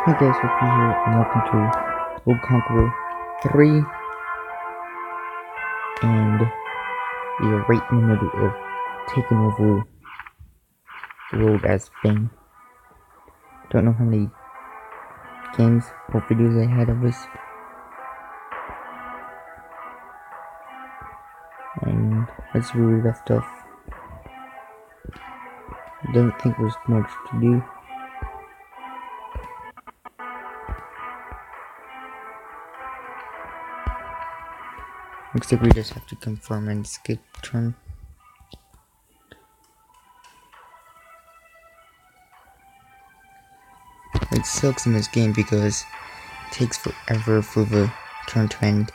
Hey guys, welcome here and welcome to Conqueror 3, and we are right in the middle of taking over the world as Spain. Don't know how many games or videos I had of this, and that's where we left off. I don't think there's much to do. Looks like we just have to confirm and skip turn. It sucks in this game because it takes forever for the turn to end.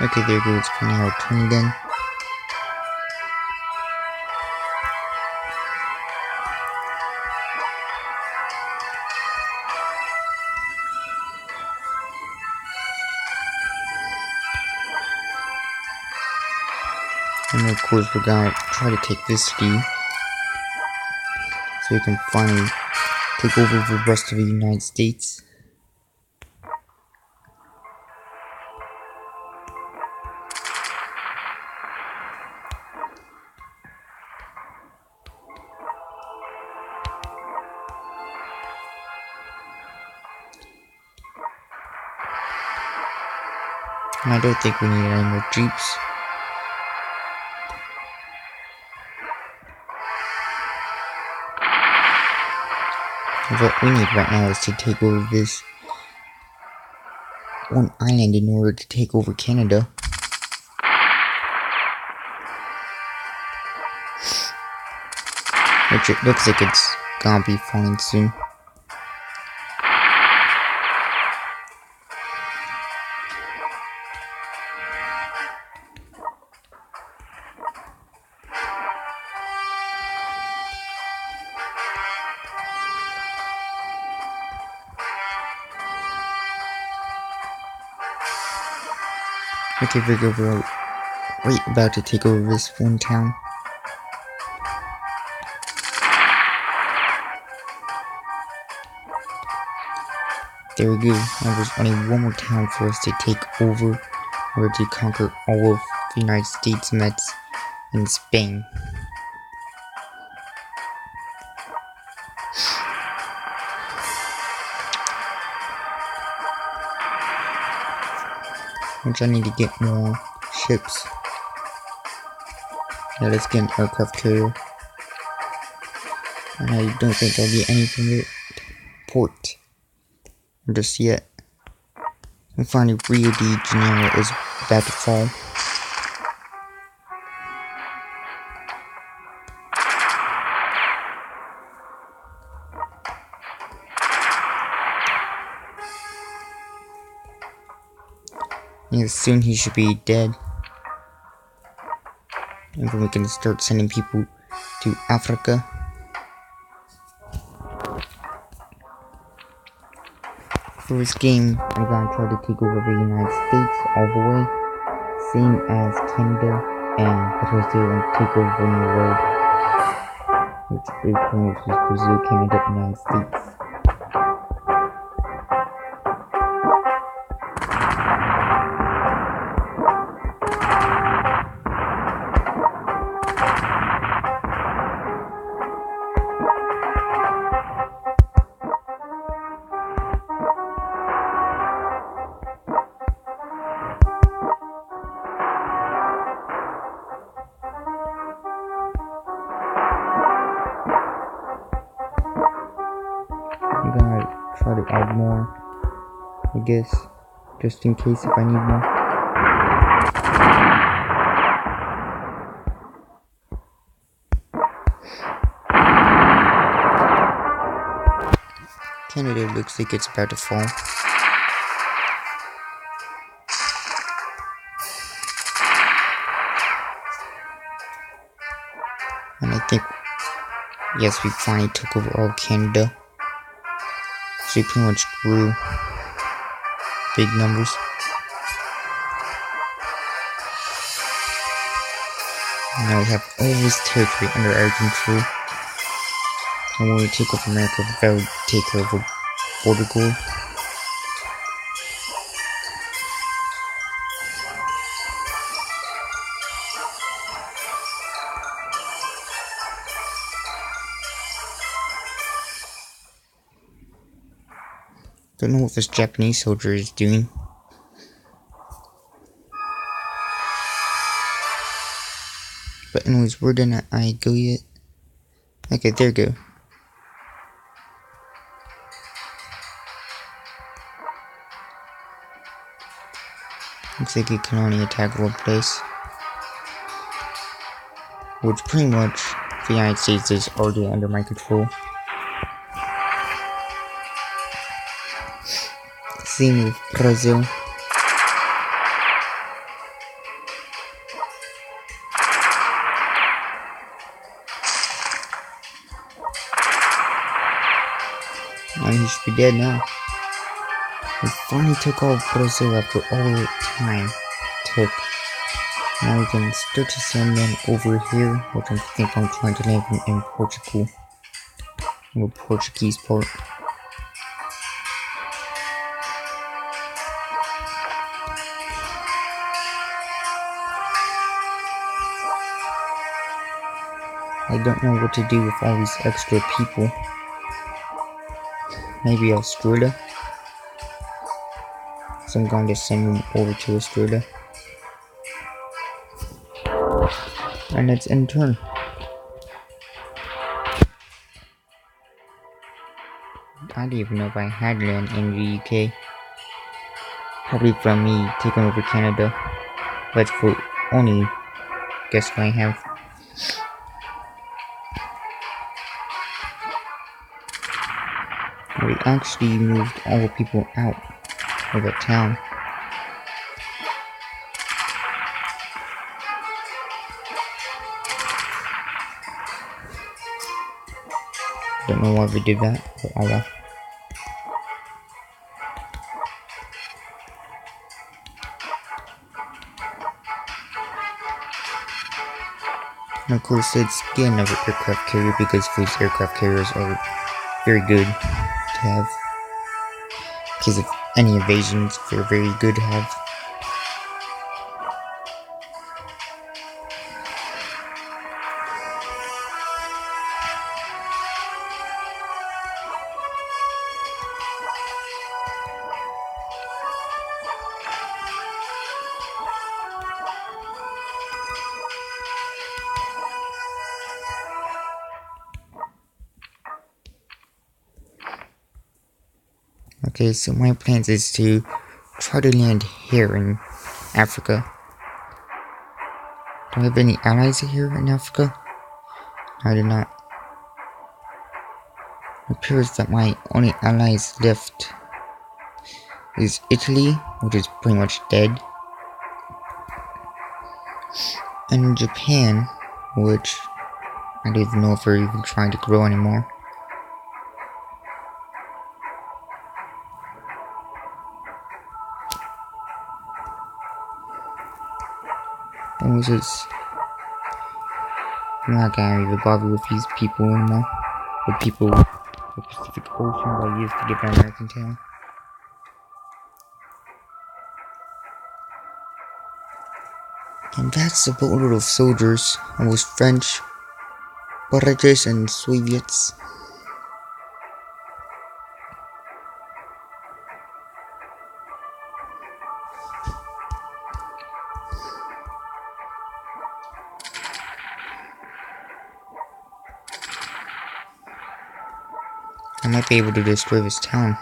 Okay, there goes finding our turn again. And of course we're gonna try to take this city so we can finally take over the rest of the United States. And I don't think we need any more jeeps. What we need right now is to take over this one island in order to take over Canada. Which it looks like it's gonna be falling soon. Okay, we're right about to take over this one town. There we go. Now there's only one more town for us to take over in order to conquer all of the United States and that's in Spain. Which I need to get more ships. Yeah, let's get an aircraft carrier. And I don't think there'll be anything to port just yet. And finally, Rio de Janeiro is about to fall. And soon he should be dead. And then we can start sending people to Africa. For this game, I'm gonna try to take over the United States all the way, same as Canada, and Brazil, and take over the New World, which is pretty much just Brazil, Canada, and United States. I'm gonna try to add more, I guess, just in case if I need more. Canada looks like it's about to fall. And I think, yes, we finally took over all Canada. So we pretty much grew big numbers. Now we have all this territory under our control. And when we take over America, that would take over border goal. Don't know what this Japanese soldier is doing. But anyways, where didn't I go yet? Okay, there we go. Looks like it can only attack one place. Which pretty much the United States is already under my control. Same with Brazil. And he should be dead now. We finally took all of Brazil after all the time it took. Now we can start to send men over here, which I think I'm trying to land in Portugal. The Portuguese part. I don't know what to do with all these extra people. Maybe Australia? So I'm going to send them over to Australia. And it's in turn. I didn't even know if I had land in the UK. Probably from me taking over Canada. That's for only guess what I have. We actually moved all the people out of the town. Don't know why we did that, but oh well. And of course, it's get another aircraft carrier because those aircraft carriers are very good to have. Because of any invasions, they're very good to have. Okay, so my plans is to try to land here in Africa. Do I have any allies here in Africa? I do not. It appears that my only allies left is Italy, which is pretty much dead. And Japan, which I don't even know if they're even trying to grow anymore. And which is I'm not gonna even bother with these people anymore. The people with the Pacific Ocean that I used to get my American town. And that's the boatload of soldiers. I was French, British, and Soviets. I might be able to destroy this town.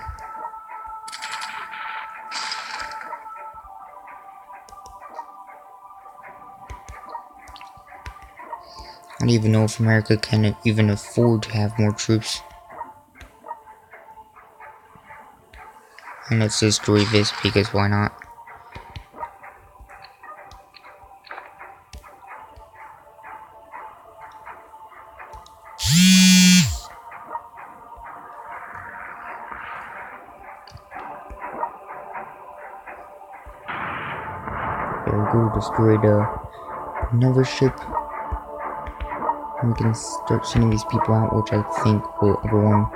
I don't even know if America can even afford to have more troops. And let's destroy this because why not? There we go, destroyed another ship. And we can start sending these people out, which I think will everyone.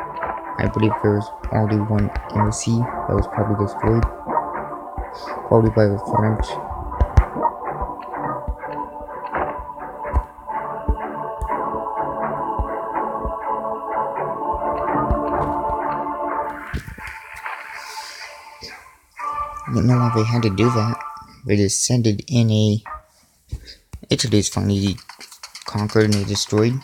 I believe there's already one in the sea that was probably destroyed. Probably by the French. I don't know why they had to do that. They just sent it in a. Italy's finally conquered and they destroyed.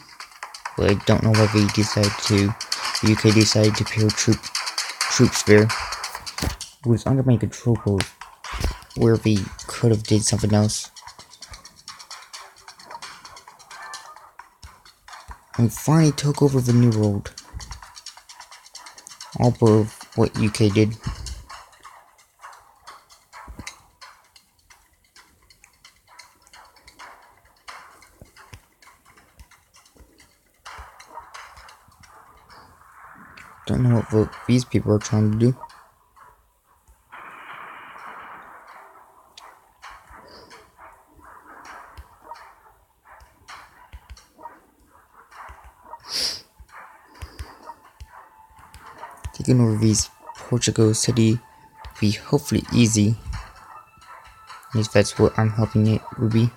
But I don't know why they decided to. The UK decided to put troops there. It was under my control post, where they could have did something else. And finally took over the New World. All of what UK did. Don't know what these people are trying to do. Taking over these Portugal city be hopefully easy. At least that's what I'm hoping it will be.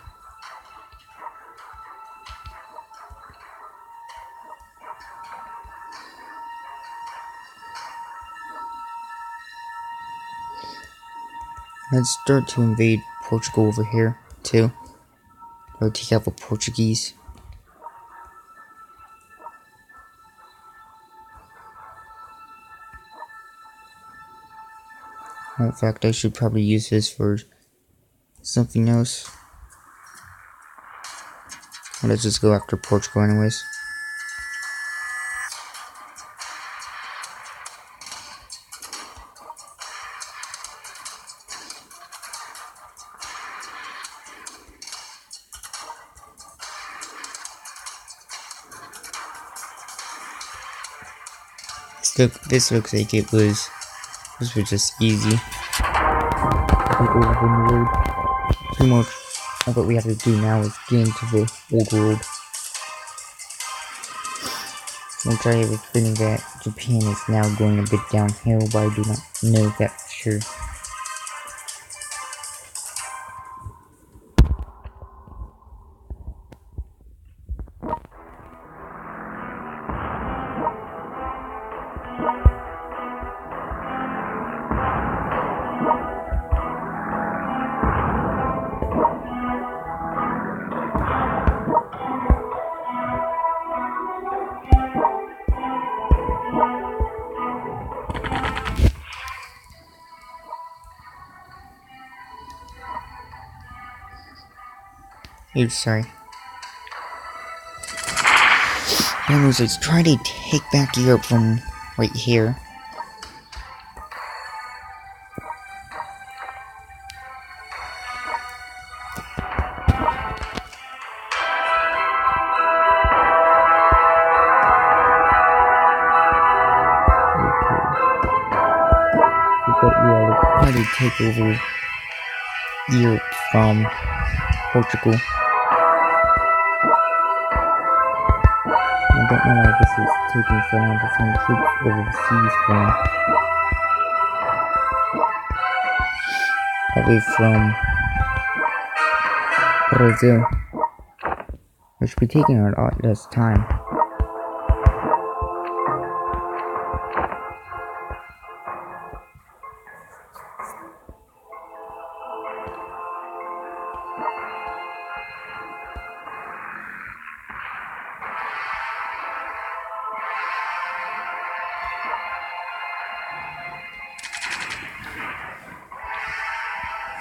Let's start to invade Portugal over here too. Or take out the Portuguese. In fact, I should probably use this for something else. Let's just go after Portugal anyways. This looks like this was just easy. Take over the New World. Too much. All that we have to do now is get into the Old World. Which I have a feeling that Japan is now going a bit downhill, but I do not know that for sure. Oops, sorry. Anyways, let's try to take back Europe from right here. Try to take over Europe from Portugal. I don't know why this is taking so long to send troops overseas from. Away from Brazil. Which should be taking a lot less time.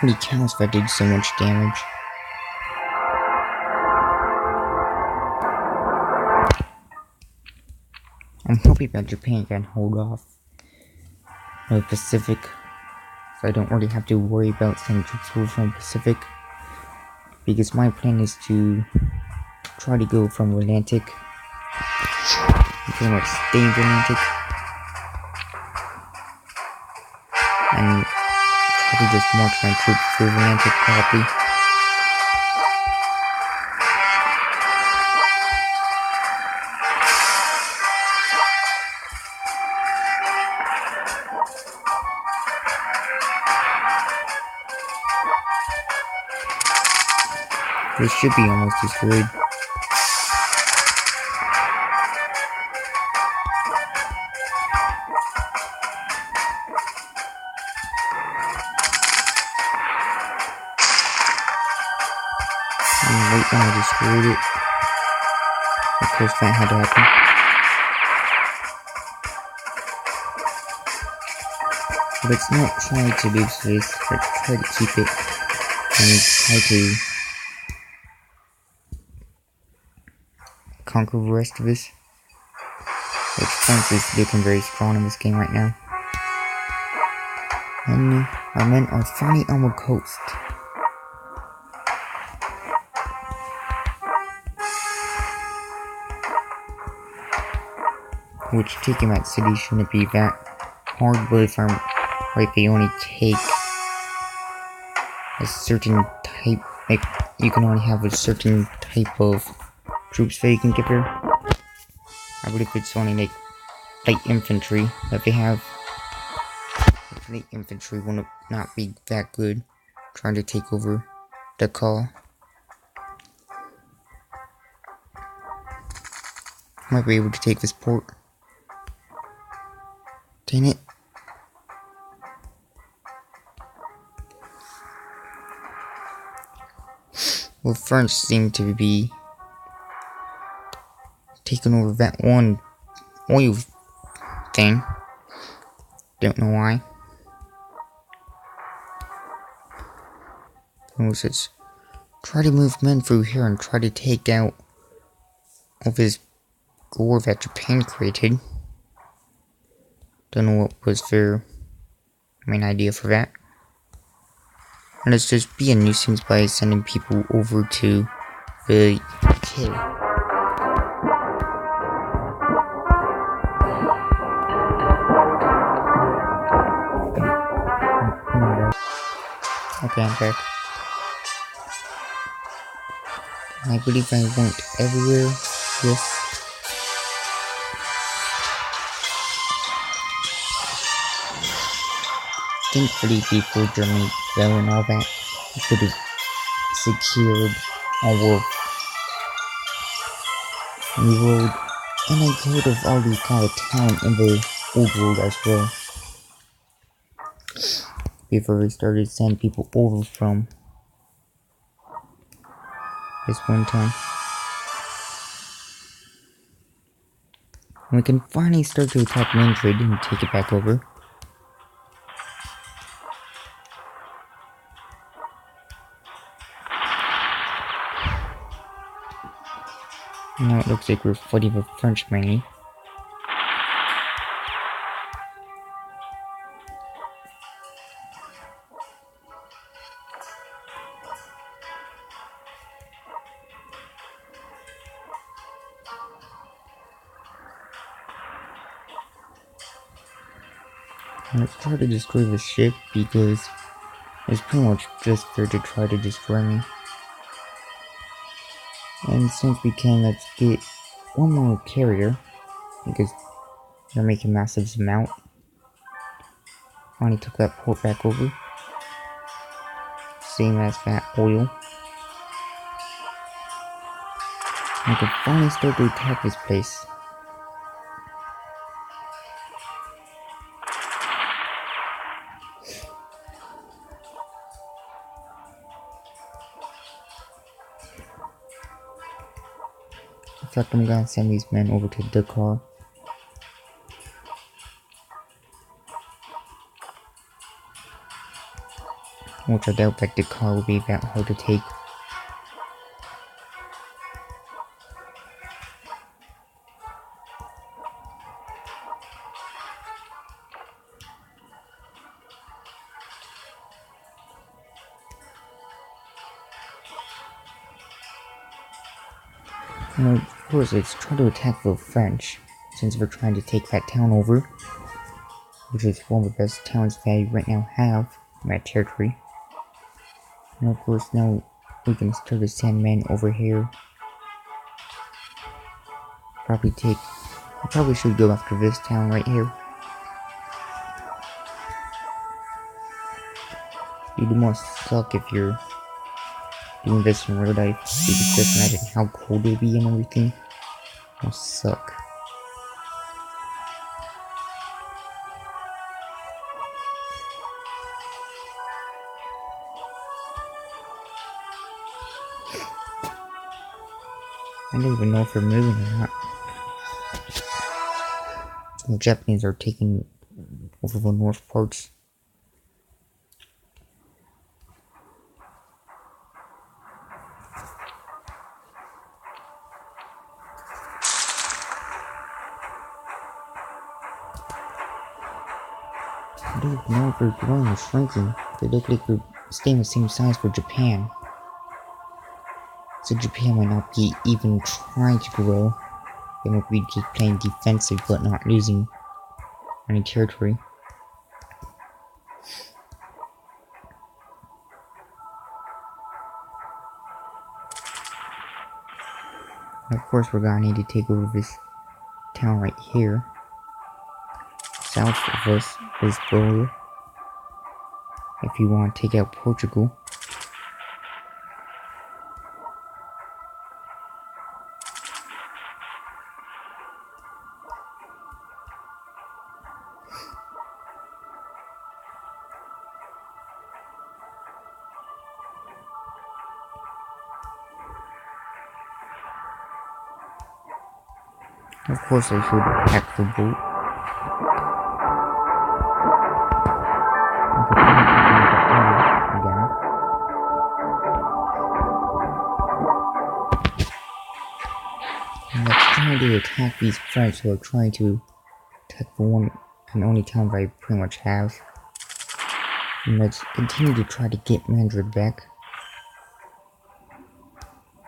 Holy cows, that did so much damage. I'm hoping that Japan can hold off the Pacific, so I don't really have to worry about sending troops over from the Pacific. Because my plan is to try to go from Atlantic, pretty much stay in the Atlantic, and probably just march my troops through the Atlantic probably. This should be almost destroyed. And right when I destroyed it, of course that had to happen. Let's not try to lose this, let's try to keep it and try to conquer the rest of this. Which France is looking very strong in this game right now. And our men are finally on the coast. Which taking that city shouldn't be that hard, but if I'm right, they only take a certain type, like, you can only have a certain type of troops that you can get there. I believe it's only like light infantry that they have. Light infantry will not be that good trying to take over the call. Might be able to take this port. Dang it. Well, French seem to be taking over that one oil thing. Don't know why. It says, try to move men through here and try to take out all this gore that Japan created. Don't know what was their main idea for that. And let's just be a nuisance by sending people over to the UK. Okay, I'm back. I believe I went everywhere. Yes. Thankfully, before Germany fell and all that, we could have secured all of the world. And I could have already got a town in the old world as well. Before we started sending people over from this one time. And we can finally start to attack Madrid and take it back over. Now it looks like we're fighting the French mainly. Let's try to destroy the ship because it's pretty much just there to try to destroy me. And since we can, let's get one more carrier because they're making massive amount. Finally took that port back over. Same as that oil. I can finally start to attack this place. In fact, I'm gonna send these men over to Dakar. Which I doubt that Dakar will be that hard to take. And of course, let's try to attack the French, since we're trying to take that town over, which is one of the best towns they right now have in that territory. And of course, now we can start to send men over here. I probably should go after this town right here. You must suck if you're doing this in real life. You can just imagine how cold it'll be and everything. It'll suck. I don't even know if they're moving or not. The Japanese are taking over the north parts. I don't even know if they're growing or shrinking. They look like they're staying the same size for Japan. So Japan might not be even trying to grow. They might be just playing defensive but not losing any territory. And of course we're gonna need to take over this town right here. South of us is Brazil. If you want to take out Portugal. Of course I should attack the boat. And let's try to attack these French who are trying to attack the one and only town that I pretty much have. And let's continue to try to get Madrid back,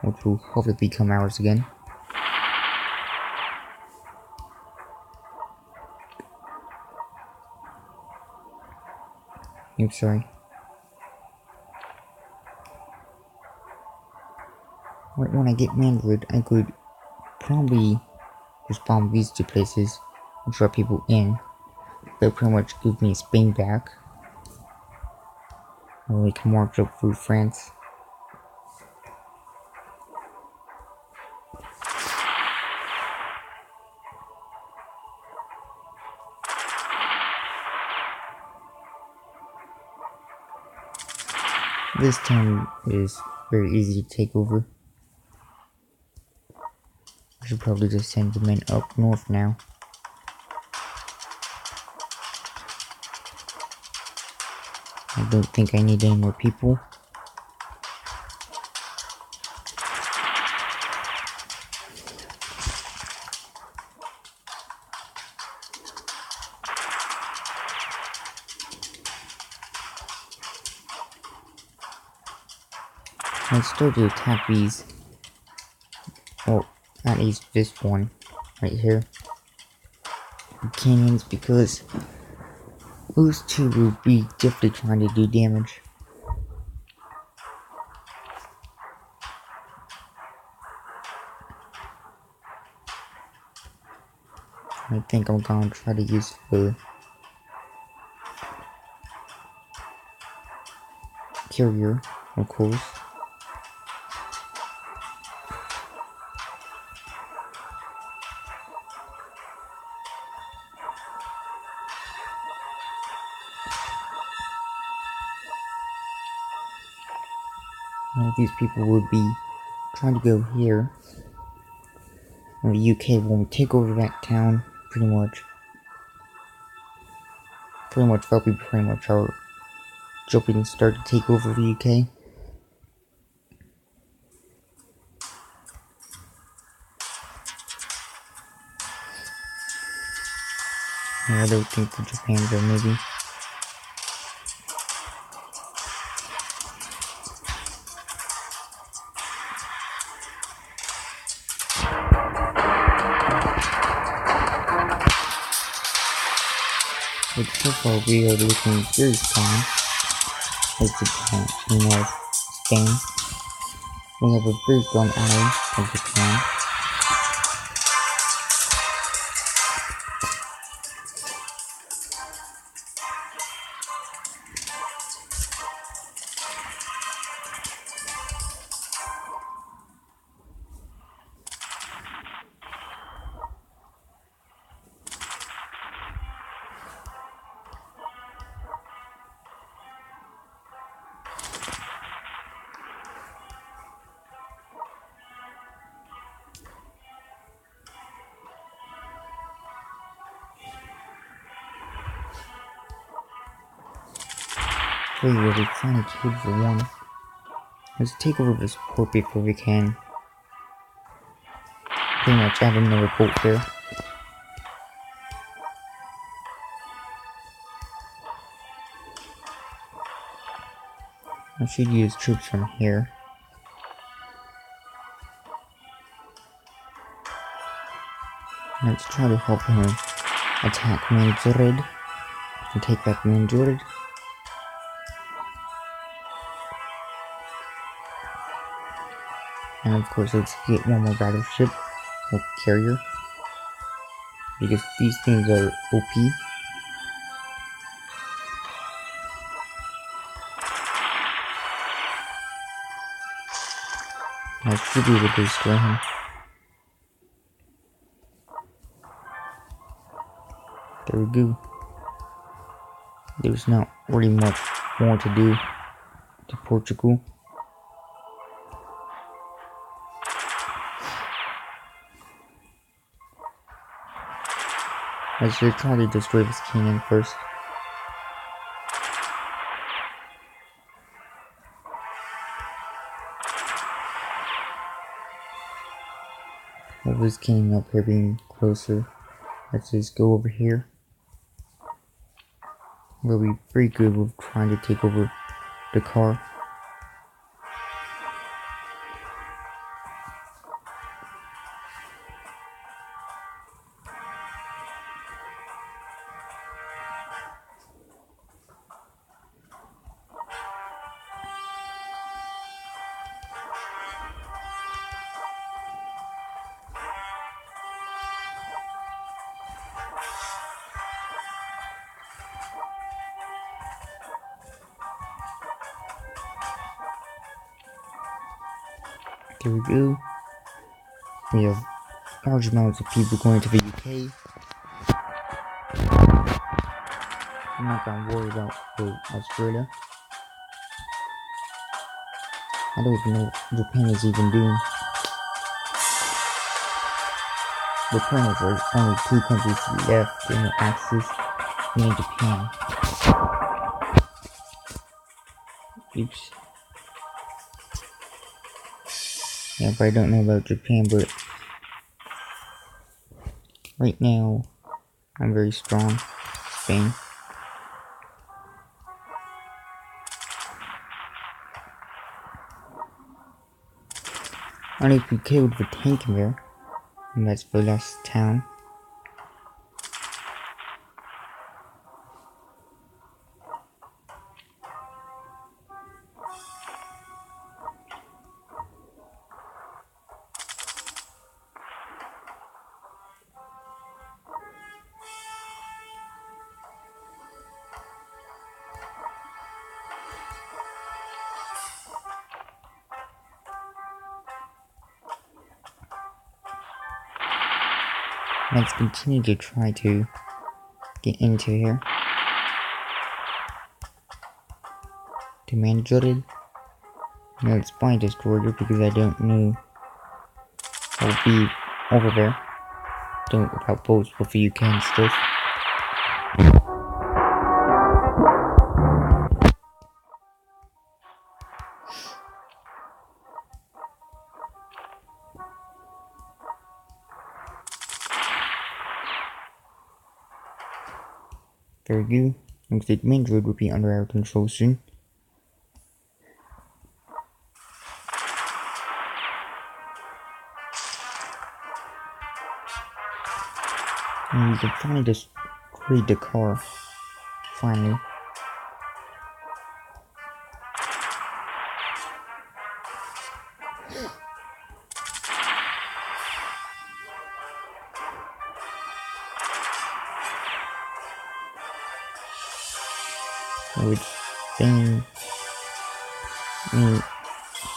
which will hopefully become ours again. Oops, sorry. Right when I get Madrid, I could probably just bomb these two places and draw people in. They'll pretty much give me Spain back. Or we can march up through France. This town is very easy to take over. I should probably just send the men up north now. I don't think I need any more people. I start to attack these. Oh, at least this one right here. Canyons, because those two will be definitely trying to do damage. I think I'm gonna try to use the carrier, of course. These people would be trying to go here. And the UK will take over that town, pretty much. That'll be pretty much our jumping start to take over the UK. I don't think the Japans are moving. But so far we are looking very strong. As Japan, we have Spain. We have a very strong ally of Japan. free where we finally killed for one. Let's take over this port before we can pretty much add another boat there. I should use troops from here. Let's try to help him attack Madrid and take back Madrid. And of course, let's get one more battleship or carrier, because these things are OP. I should be able to destroy him. There we go. There's not really much more to do to Portugal. I should try to destroy this cannon first. With this cannon up here being closer, let's just go over here. We'll be pretty good with trying to take over the car. There we go. We have large amounts of people going to the UK. I'm not gonna worry about Australia. I don't even know what Japan is even doing. Japan is like only 2 countries left in the Axis, me and Japan. Oops. Yeah, but I don't know about Japan, but right now, I'm very strong. Spain. I don't know if we killed the tank in there. And that's the last town. Let's continue to try to get into here. To Madrid. No, it's by destroyer because I don't know I'll be over there. Don't without boats with the UK and stuff. There we go. Looks like Madrid will be under our control soon. And we can finally just create the car. Finally. With Spain,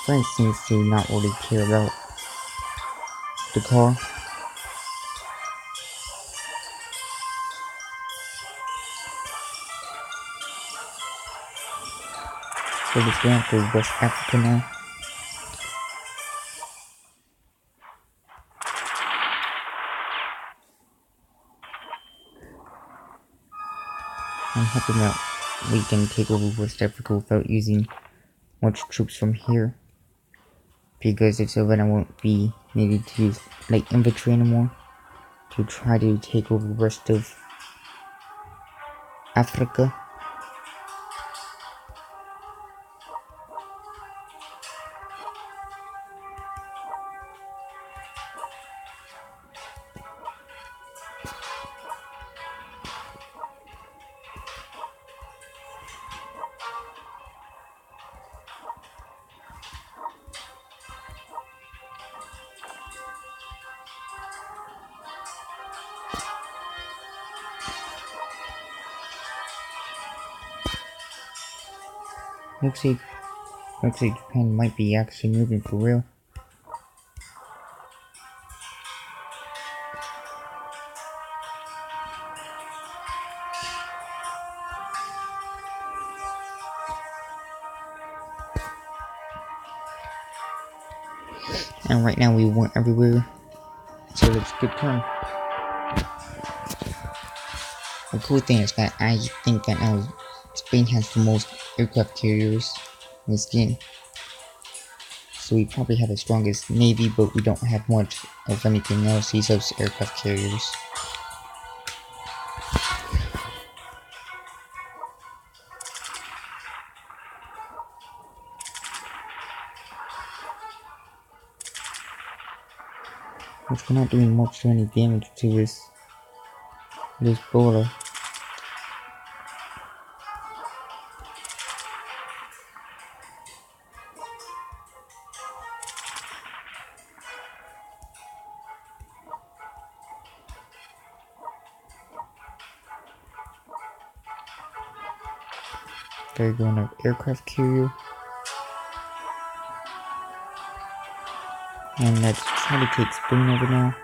France seems to not really care about the car. So let's go after West Africa now. And help him out. we can take over West Africa without using much troops from here. Because if so, then I won't be needing to use like infantry anymore to try to take over the rest of Africa. Looks like Japan might be actually moving for real. And right now we went everywhere, so it's a good turn. The cool thing is that I think that now Spain has the most aircraft carriers in this game. So we probably have the strongest navy, but we don't have much of anything else. These are aircraft carriers. Which we're not doing much or any damage to this border. They're going to aircraft carrier. And let's try to take Spain over now.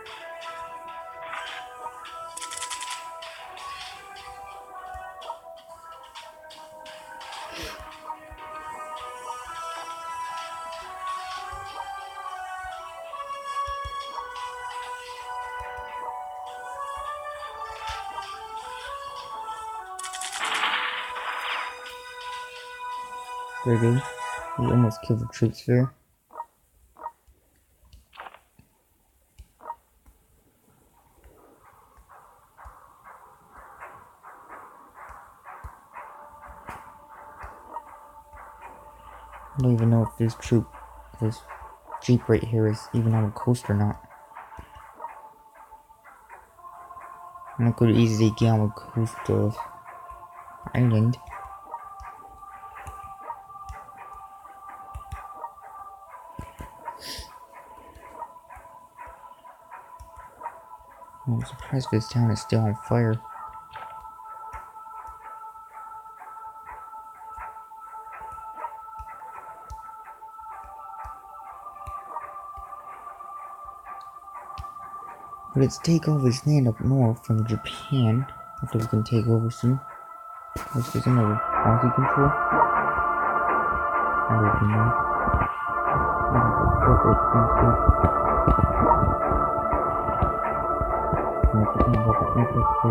There we go. We almost killed the troops there. I don't even know if this jeep right here is even on the coast or not. And I could easily get on the coast of Ireland. I'm surprised this town is still on fire. But let's take over this land up north from Japan. After we can take over soon. This is another quality control. And open now. I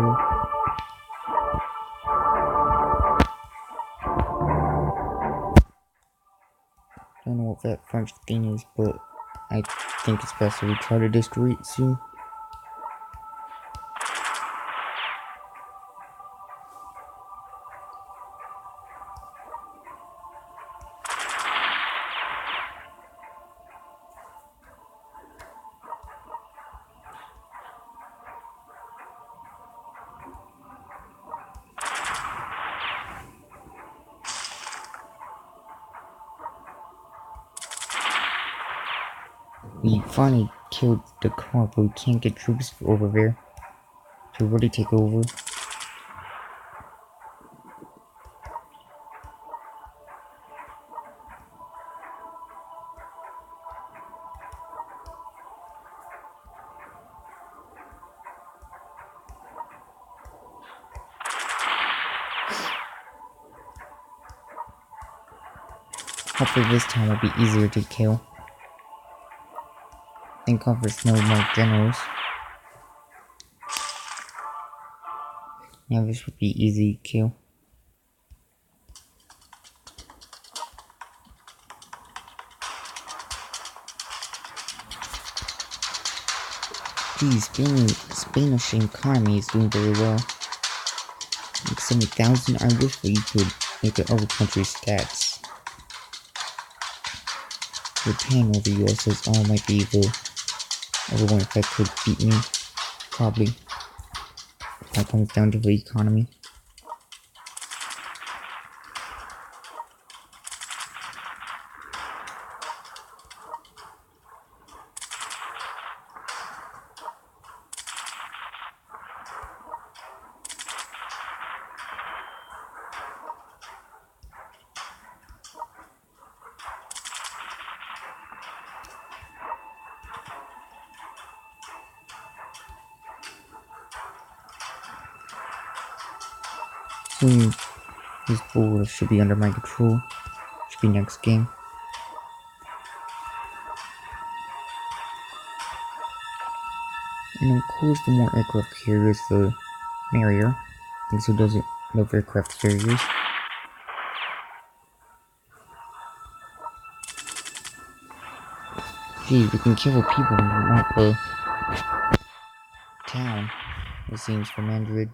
don't know what that French thing is, but I think it's best that we try to destroy it soon. We finally killed the car, but we can't get troops over there to really take over. Hopefully this time will be easier to kill. Thank God there's no more generals. Yeah, this would be easy to kill. Geez, Spanish economy is doing very well. Like 70,000. I wish we could make it other country's stats. Japan over US says, oh, might be the other one if I could beat me. Probably. That comes down to the economy. Soon, this ball should be under my control. Should be next game. And of course, the more aircraft carriers, the merrier. And so does it love aircraft carriers. Gee, we can kill people and not the town, it seems, from Android.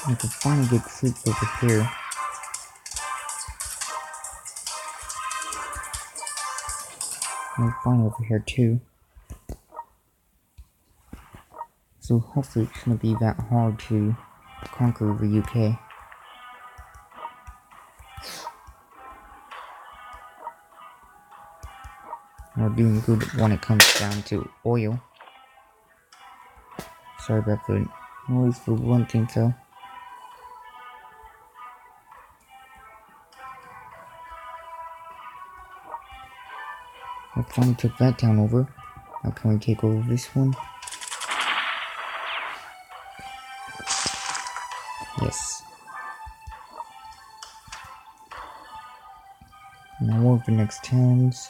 I can finally get troops over here. And finally over here too. So hopefully it shouldn't be that hard to conquer the UK. We're doing good when it comes down to oil. Sorry about the noise for one thing though. I finally took that town over. Now can we take over this one? Yes. Now more of the next towns.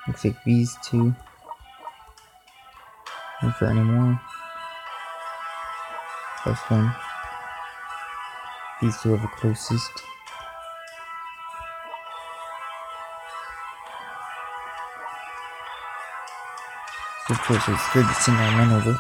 Looks like these two. Not for any more. Plus one. These two are the closest. So of course it's good to send our men over.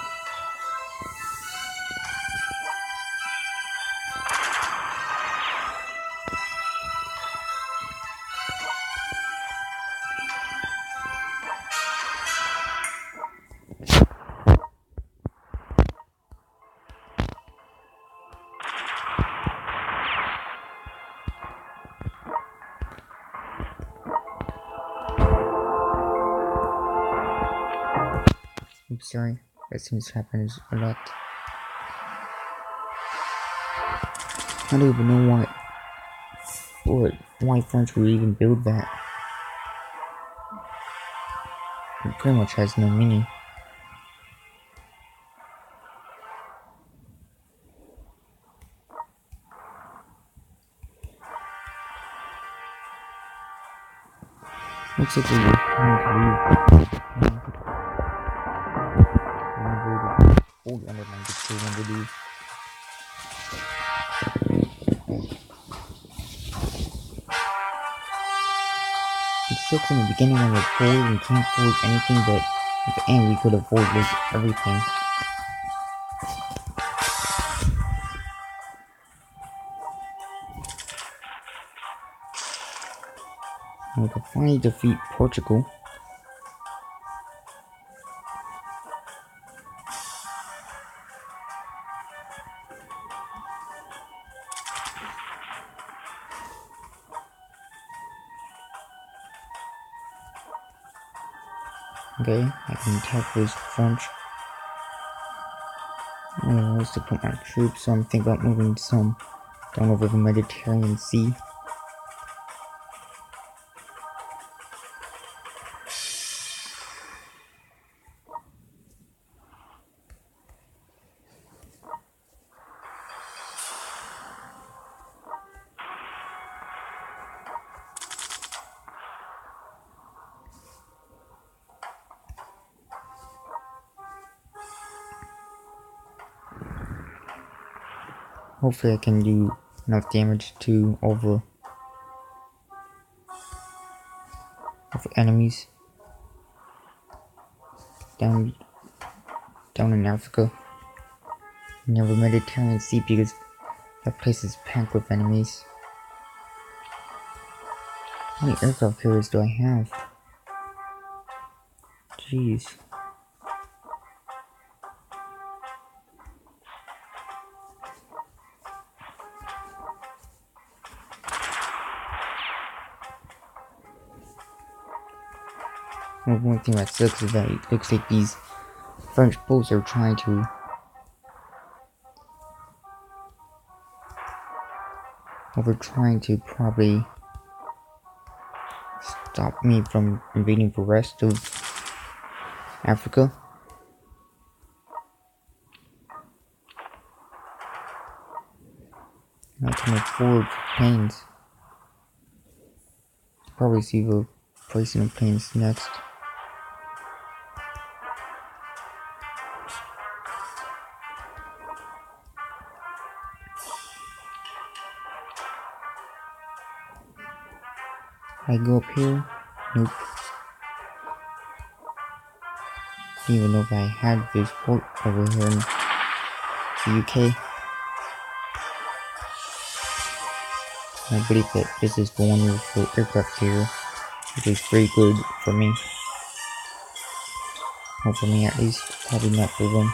Oops, sorry, that seems to happen a lot. I don't even know why French would even build that. It pretty much has no meaning. Looks like we were trying to leave. Hold under my control when we leave. It sucks in the beginning when we're forward and can't forward anything, but at the end we could avoid everything. And we can finally defeat Portugal. Okay, I can attack those French. I don't know where to put my troops, so I'm thinking about moving some down over the Mediterranean Sea. Hopefully I can do enough damage to all the enemies down in Africa near the Mediterranean Sea, because that place is packed with enemies. How many aircraft carriers do I have? Jeez. One thing that sucks is that it looks like these French boats are trying to probably stop me from invading the rest of Africa. I can afford planes. Probably see the pricing of planes next. I go up here? Nope. Didn't even know if I had this port over here in the UK. I believe that this is the one with the aircraft carrier, which is very good for me. Well, for me at least, probably not for them.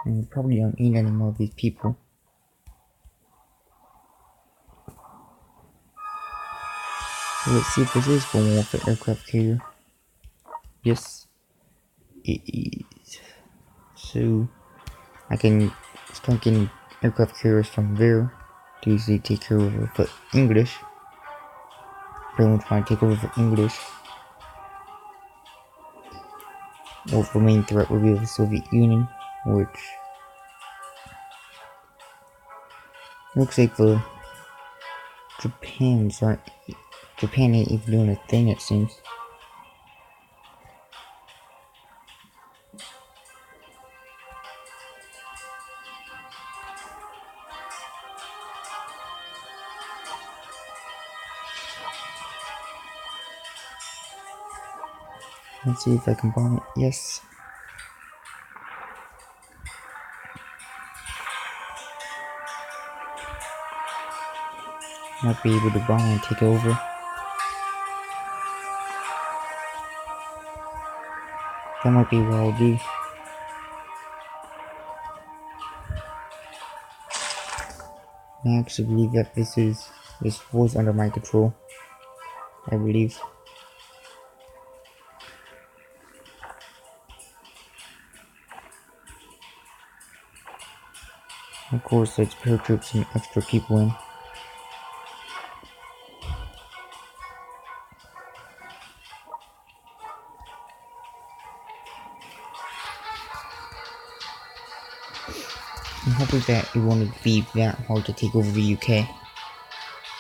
And we probably don't need any more of these people. So let's see if this is the one with the aircraft carrier. Yes, it is. So I can start getting aircraft carriers from there to usually take care of the English. Everyone's trying to take over the English. Well, the main threat will be the Soviet Union, which looks like the Japan ain't even doing a thing, it seems. Let's see if I can bomb it. Yes. Might be able to bomb and take over. That might be what I'll do. I actually believe that this was under my control. I believe. Of course, let's paratroops some extra people in. I'm hoping that it won't be that hard to take over the UK.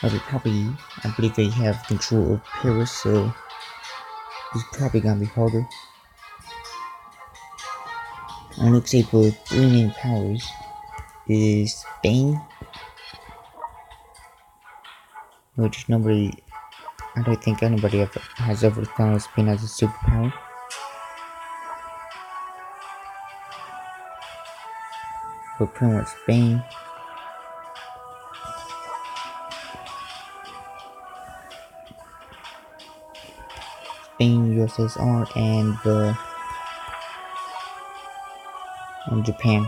But I believe they have control of Paris, so it's probably gonna be harder. And looks like the three main powers is Spain, which I don't think anybody has ever thought of Spain as a superpower. But pretty much Spain. USSR, and Japan.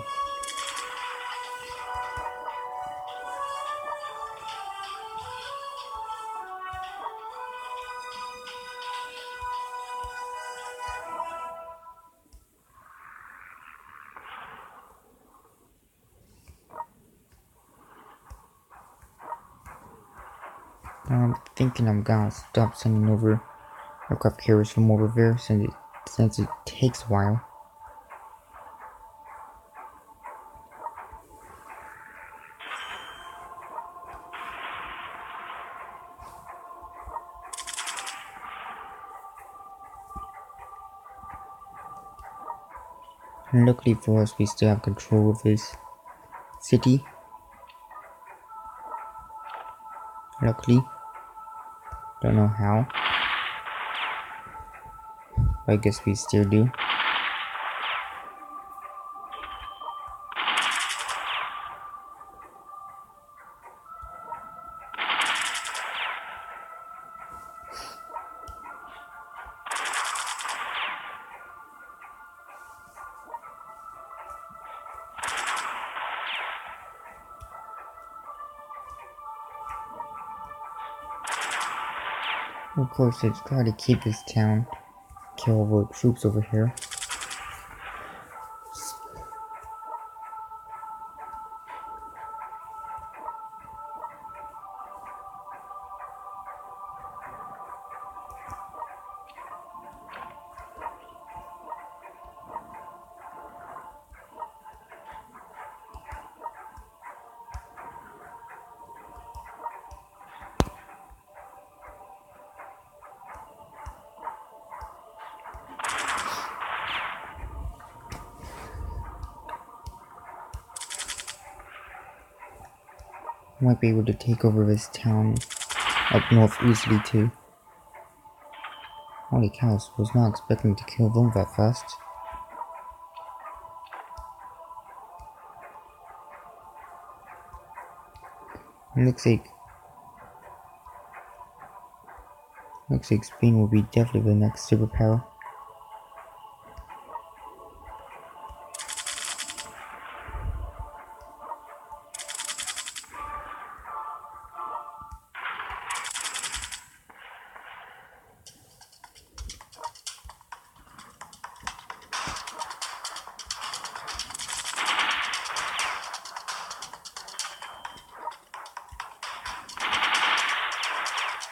I'm thinking I'm gonna stop sending over aircraft carriers from over there since it takes a while. And luckily for us, we still have control of this city. Luckily. Don't know how. But I guess we still do. Of course, let's try to keep this town. Kill all the troops over here. Might be able to take over this town up north easily too. Holy cows, was not expecting to kill them that fast. It looks like Spain will be definitely the next superpower.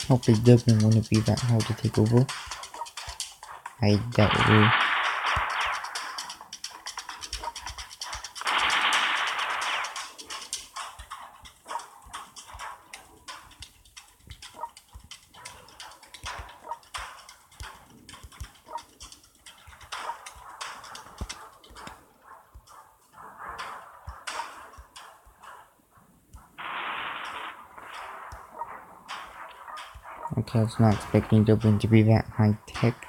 Hopefully Dublin wouldn't be that hard to take over. I doubt it will. Okay, I was not expecting Dublin to be that high tech.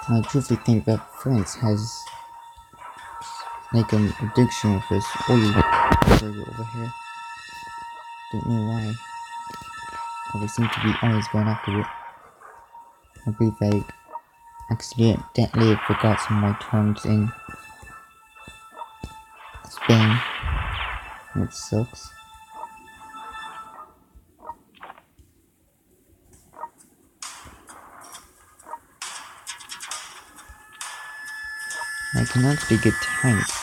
I truthfully think that France has like an addiction with this oil area over here. Don't know why. But they seem to be always going after it. I believe I accidentally forgot some of my terms in Spain. It sucks. I can actually get tanks.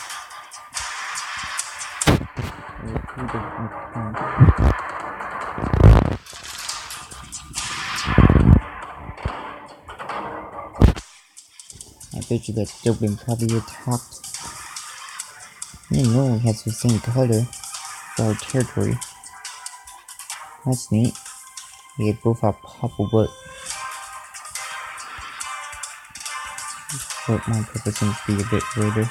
I bet you that Dublin probably attacked. I didn't know it has the same color for our territory. That's neat. We had both our purple, but my purple seems to be a bit greater.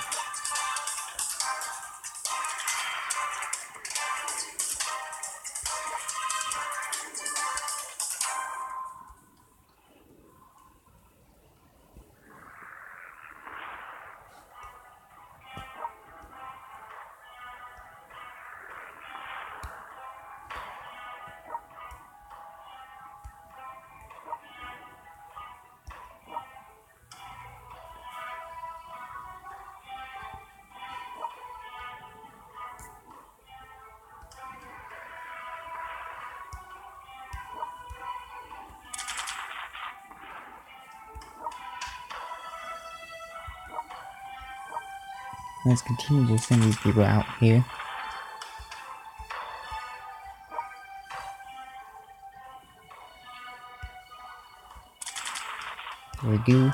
Let's continue to send these people out here. There we go.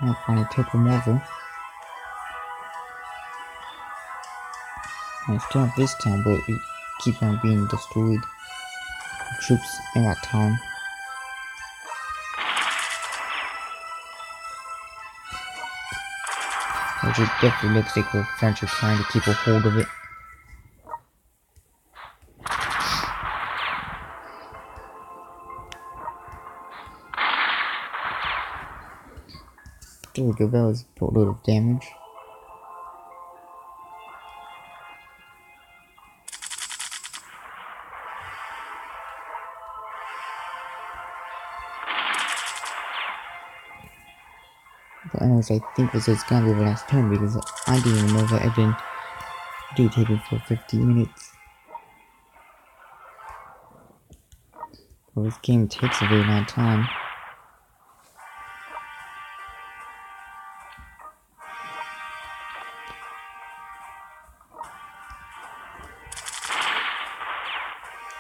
I finally took them over. And it's still not this town, but it keeps on being destroyed. The troops in that town. Which it definitely looks like the French are trying to keep a hold of it. There we go, that was a lot of damage. But anyways, I think this is gonna be the last turn because I didn't even know that I didn't do take it for 15 minutes. Well, this game takes a very long time.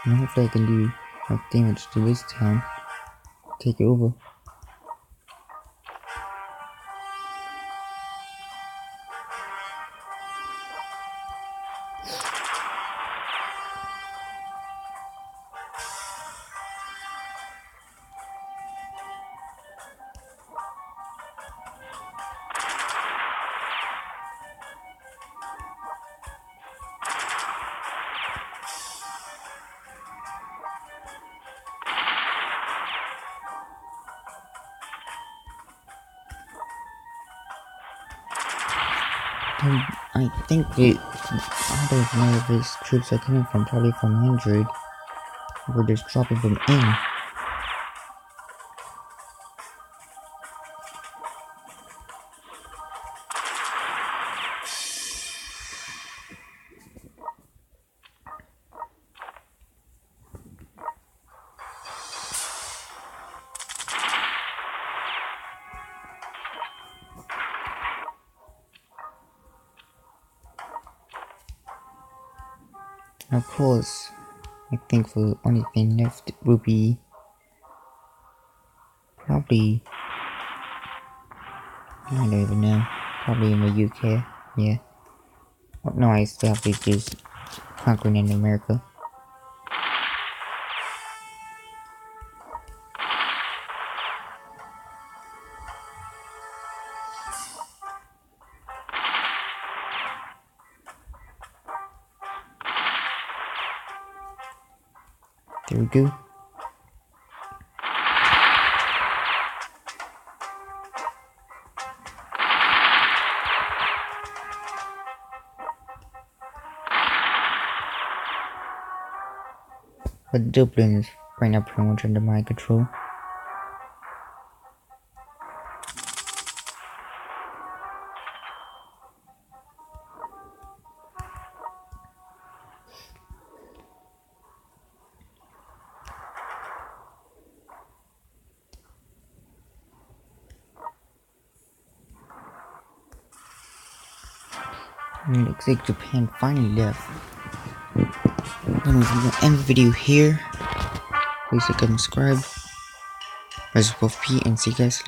And hopefully I can do enough damage to this town. Take it over. I think that I don't know if these troops are coming from, probably from 100. We're just dropping them in. And of course, I think the only thing left will be probably, I don't even know, probably in the UK, yeah. Oh, no, I still have to just conquering in America. There we go. But Dublin is right now pretty much under my control. And it looks like Japan finally left. Anyways, I'm gonna end the video here. Please like and subscribe. Rise above P and see you guys later.